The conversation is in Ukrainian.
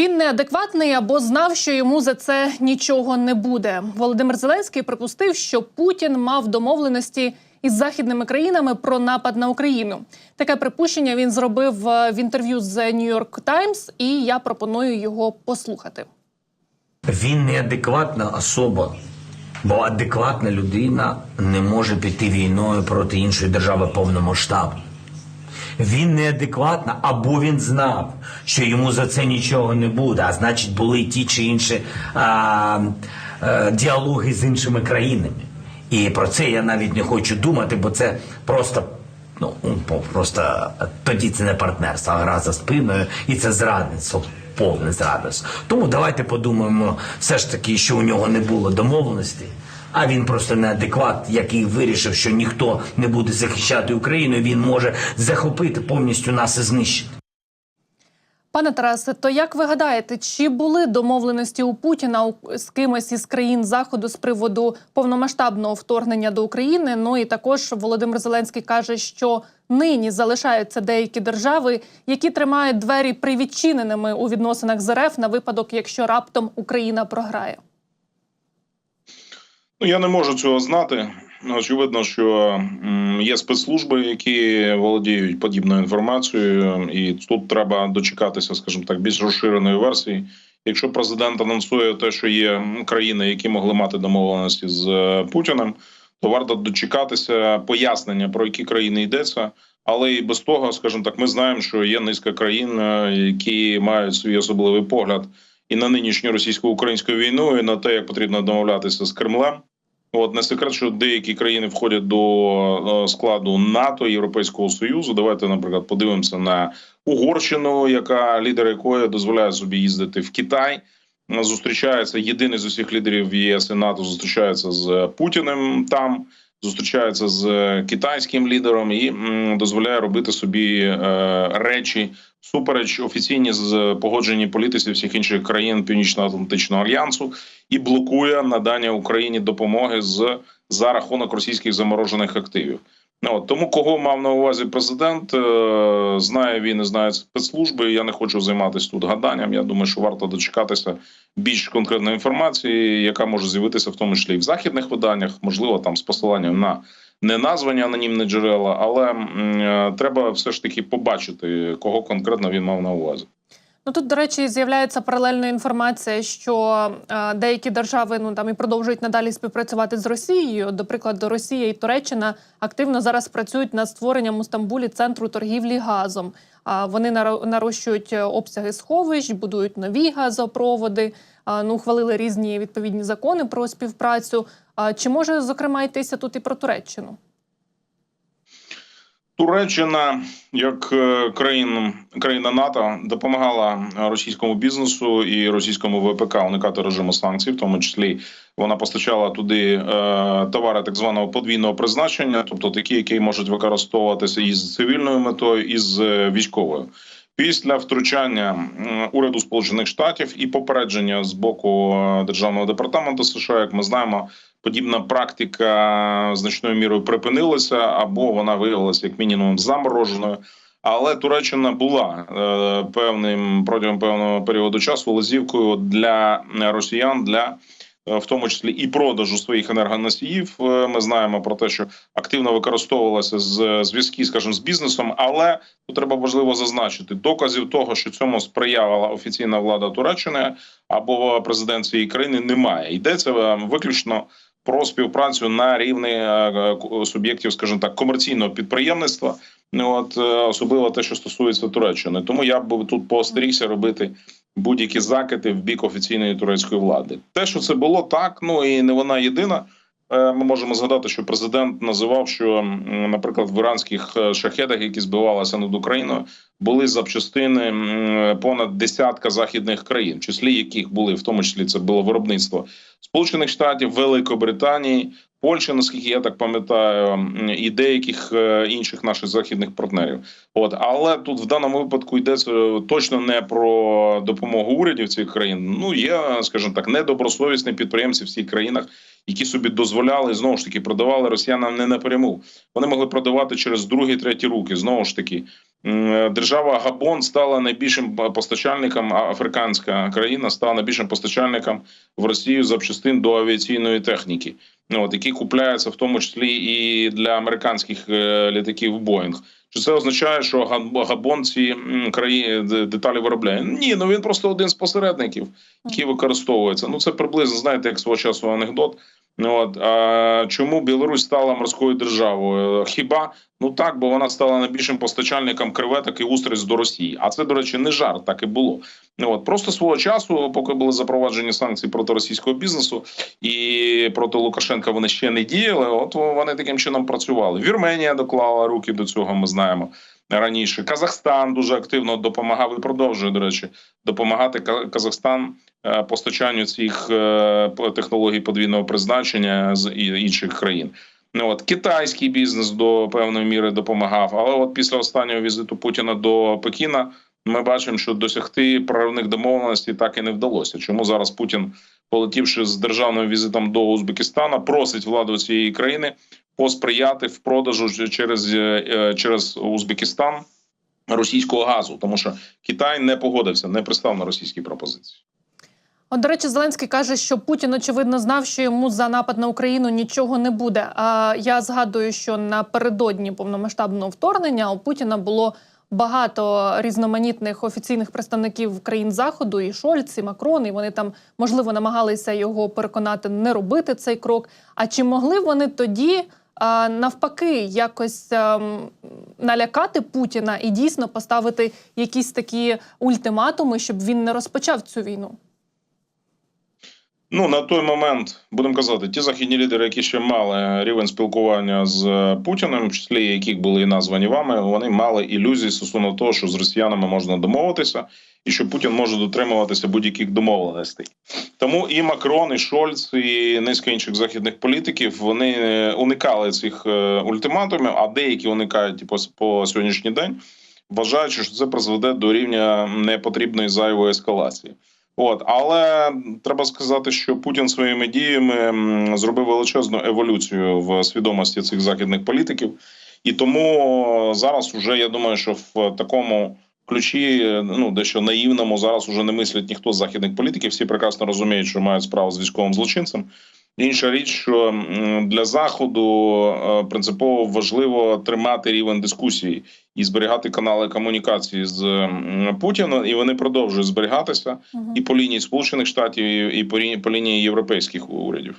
Він неадекватний або знав, що йому за це нічого не буде. Володимир Зеленський припустив, що Путін мав домовленості із західними країнами про напад на Україну. Таке припущення він зробив в інтерв'ю з New York Times, і я пропоную його послухати. Він неадекватна особа, бо адекватна людина не може піти війною проти іншої держави повномасштабно. Він неадекватна, або він знав, що йому за це нічого не буде, а значить були ті чи інші діалоги з іншими країнами. І про це я навіть не хочу думати, бо це просто тоді це не партнерство, а гра за спиною, і це зрадництво, повне зрадництво. Тому давайте подумаємо все ж таки, що у нього не було домовленості, а він просто неадекват, який вирішив, що ніхто не буде захищати Україну, і він може захопити повністю нас і знищити. Пане Тарасе, то як ви гадаєте, чи були домовленості у Путіна з кимось із країн Заходу з приводу повномасштабного вторгнення до України? Ну і також Володимир Зеленський каже, що нині залишаються деякі держави, які тримають двері привідчиненими у відносинах з РФ на випадок, якщо раптом Україна програє. Я не можу цього знати. Очевидно, що є спецслужби, які володіють подібною інформацією, і тут треба дочекатися, скажімо так, більш розширеної версії. Якщо президент анонсує те, що є країни, які могли мати домовленості з Путіним, то варто дочекатися пояснення, про які країни йдеться. Але і без того, скажімо так, ми знаємо, що є низка країн, які мають свій особливий погляд і на нинішню російсько-українську війну, і на те, як потрібно домовлятися з Кремлем. Не секрет, що деякі країни входять до складу НАТО, Європейського Союзу. Давайте, наприклад, подивимося на Угорщину, лідер якої дозволяє собі їздити в Китай. Зустрічається єдиний з усіх лідерів ЄС і НАТО, зустрічається з Путіним там, зустрічається з китайським лідером і дозволяє робити собі речі супереч офіційні з погодженні політиці всіх інших країн Північно-Атлантичного альянсу і блокує надання Україні допомоги за рахунок російських заморожених активів. Тому кого мав на увазі президент, знає він і знає спецслужби. Я не хочу займатися тут гаданням. Я думаю, що варто дочекатися більш конкретної інформації, яка може з'явитися в тому числі і в західних виданнях, можливо, там з посиланням на неназвані анонімні джерела, але треба все ж таки побачити, кого конкретно він мав на увазі. Тут, до речі, з'являється паралельна інформація, що деякі держави і продовжують надалі співпрацювати з Росією. До прикладу, Росія і Туреччина активно зараз працюють над створенням у Стамбулі центру торгівлі газом. Вони нарощують обсяги сховищ, будують нові газопроводи, ухвалили різні відповідні закони про співпрацю. Чи може, зокрема, йтися тут і про Туреччину? Туреччина, як країна НАТО, допомагала російському бізнесу і російському ВПК уникати режиму санкцій, в тому числі вона постачала туди товари так званого подвійного призначення, тобто такі, які можуть використовуватися із цивільною метою, і з військовою. Після втручання уряду Сполучених Штатів і попередження з боку Державного департаменту США, як ми знаємо, подібна практика значною мірою припинилася або вона виявилася як мінімум замороженою. Але Туреччина була протягом певного періоду часу лазівкою для росіян, в тому числі і продажу своїх енергоносіїв. Ми знаємо про те, що активно використовувалися зв'язки, скажімо, з бізнесом, але тут треба важливо зазначити, доказів того, що цьому сприяла офіційна влада Туреччини або президент цієї країни, немає. Йдеться виключно про співпрацю на рівні суб'єктів, скажімо так, комерційного підприємництва, особливо те, що стосується Туреччини. Тому я б тут поостерігся робити будь-які закиди в бік офіційної турецької влади. Те, що це було так, і не вона єдина. Ми можемо згадати, що президент називав, що, наприклад, в іранських шахедах, які збивалися над Україною, були запчастини понад десятка західних країн, в числі яких були, в тому числі це було виробництво Сполучених Штатів, Великобританії, Польщі, наскільки я так пам'ятаю, і деяких інших наших західних партнерів. Але тут в даному випадку йдеться точно не про допомогу урядів цих країн. Є, скажімо так, недобросовісні підприємці в цих країнах, які собі дозволяли, знову ж таки, продавали росіянам не напряму. Вони могли продавати через другі, треті руки, знову ж таки. Держава Габон стала найбільшим постачальником, африканська країна стала найбільшим постачальником в Росію запчастин до авіаційної техніки, які купляються в тому числі і для американських літаків Боїнг. Чи це означає, що Габон ці деталі виробляє? Ні, він просто один з посередників, який використовується. Це приблизно, знаєте, як свого часу анекдот. Чому Білорусь стала морською державою? Хіба? Так, бо вона стала найбільшим постачальником креветок і устриць до Росії. А це, до речі, не жарт, так і було. Просто свого часу, поки були запроваджені санкції проти російського бізнесу і проти Лукашенка вони ще не діяли, вони таким чином працювали. Вірменія доклала руки до цього, ми знаємо, раніше. Казахстан дуже активно допомагав і продовжує, до речі, допомагати Казахстан постачанню цих технологій подвійного призначення з інших країн. Китайський бізнес до певної міри допомагав, але після останнього візиту Путіна до Пекіна ми бачимо, що досягти проривних домовленостей так і не вдалося. Чому зараз Путін, полетівши з державним візитом до Узбекистана, просить владу цієї країни посприяти в продажу через Узбекистан російського газу, тому що Китай не погодився, не пристав на російські пропозиції. До речі, Зеленський каже, що Путін, очевидно, знав, що йому за напад на Україну нічого не буде. А я згадую, що напередодні повномасштабного вторгнення у Путіна було багато різноманітних офіційних представників країн Заходу, і Шольц, і Макрон, і вони там, можливо, намагалися його переконати не робити цей крок. А чи могли вони тоді, навпаки, якось налякати Путіна і дійсно поставити якісь такі ультиматуми, щоб він не розпочав цю війну? На той момент, будемо казати, ті західні лідери, які ще мали рівень спілкування з Путіним, в числі яких були і названі вами, вони мали ілюзії стосовно того, що з росіянами можна домовитися і що Путін може дотримуватися будь-яких домовленостей. Тому і Макрон, і Шольц, і низка інших західних політиків, вони уникали цих ультиматумів, а деякі уникають по сьогоднішній день, вважаючи, що це призведе до рівня непотрібної зайвої ескалації. Але треба сказати, що Путін своїми діями зробив величезну еволюцію в свідомості цих західних політиків. І тому зараз уже, я думаю, що в такому ключі, дещо наївному, зараз уже не мислять ніхто з західних політиків. Всі прекрасно розуміють, що мають справу з військовим злочинцем. Інша річ, що для Заходу принципово важливо тримати рівень дискусії і зберігати канали комунікації з Путіним, і вони продовжують зберігатися і по лінії Сполучених Штатів, і по лінії європейських урядів.